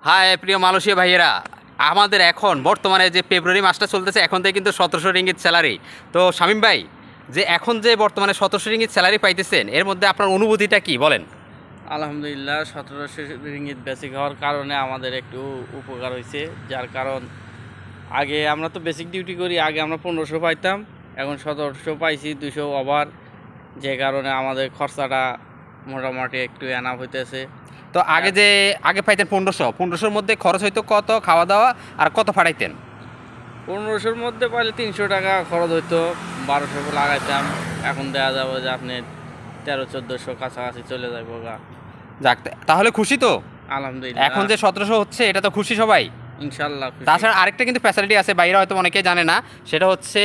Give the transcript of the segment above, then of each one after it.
High প্রিয় Malaysia ভাইয়েরা, আমাদের এখন বর্তমানে যে ফেব্রুয়ারি মাসটা চলতেছে এখন থেকে কিন্তু 1700 রিঙ্গিত স্যালারি। তো শামীম ভাই, যে এখন যে বর্তমানে 1700 রিঙ্গিত স্যালারি পাইতেছেন, এর মধ্যে আপনার অনুভূতিটা কি বলেন? আলহামদুলিল্লাহ, 1700 রিঙ্গিত বেসিক হওয়ার কারণে আমাদের একটু উপকার হয়েছে। যার কারণ আগে আমরা তো বেসিক ডিউটি করি, আগে আমরা 1500 পাইতাম, এখন 1700 পাইছি, 200 ওভার, যে কারণে আমাদের খরচাটা মোটামুটি একটু এনাফ হইতেছে। তো আগে পাইতেন 1500 মধ্যে খরচ হইতো কত, খাওয়া দাওয়া আর কত ফাটাইতেন? 1500-র মধ্যে পাইলে 300 টাকা খরচ হইতো, 1200 লাগাইতাম। এখন দেখা যাবে যে আপনি 1300-1400 কাছাকাছি চলে যাবো গা। যাক, তাহলে খুশি তো? আলহামদুলিল্লাহ। এখন যে 1700 হচ্ছে এটা তো খুশি সবাই? ইনশাল্লাহ। তাছাড়া আরেকটা কিন্তু ফ্যাসিলিটি আছে, বাইরে হয়তো অনেকেই জানে না, সেটা হচ্ছে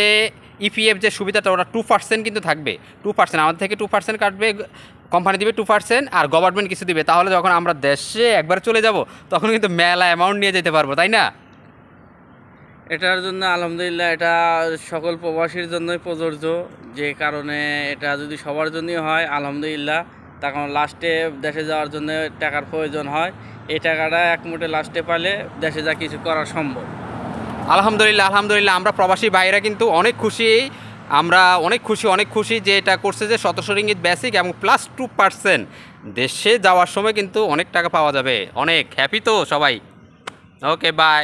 ইপিএফ যে সুবিধাটা, ওটা 2% কিন্তু থাকবে। 2% আমাদের থেকে 2% কাটবে, কোম্পানি দিবে 2% আর গভর্নমেন্ট কিছু দিবে। তাহলে যখন আমরা দেশে একবার চলে যাব তখন কিন্তু মেলা অ্যামাউন্ট নিয়ে যেতে পারবো, তাই না? এটার জন্য আলহামদুলিল্লাহ, এটা সকল প্রবাসীর জন্যই প্রযোজ্য। যে কারণে এটা যদি সবার জন্যই হয় আলহামদুলিল্লাহ, তখন লাস্টে দেশে যাওয়ার জন্য টাকার প্রয়োজন হয়, এই টাকাটা এক মুঠে লাস্টে পাইলে দেশে যা কিছু করা সম্ভব। আলহামদুলিল্লাহ, আলহামদুলিল্লাহ, আমরা প্রবাসী ভাইরা কিন্তু অনেক খুশি। আমরা অনেক খুশি যে এটা করছে, যে 1700 রিঙ্গিত বেসিক এবং প্লাস 2% দেশে যাওয়ার সময় কিন্তু অনেক টাকা পাওয়া যাবে। অনেক হ্যাপি তো সবাই। ওকে, বাই।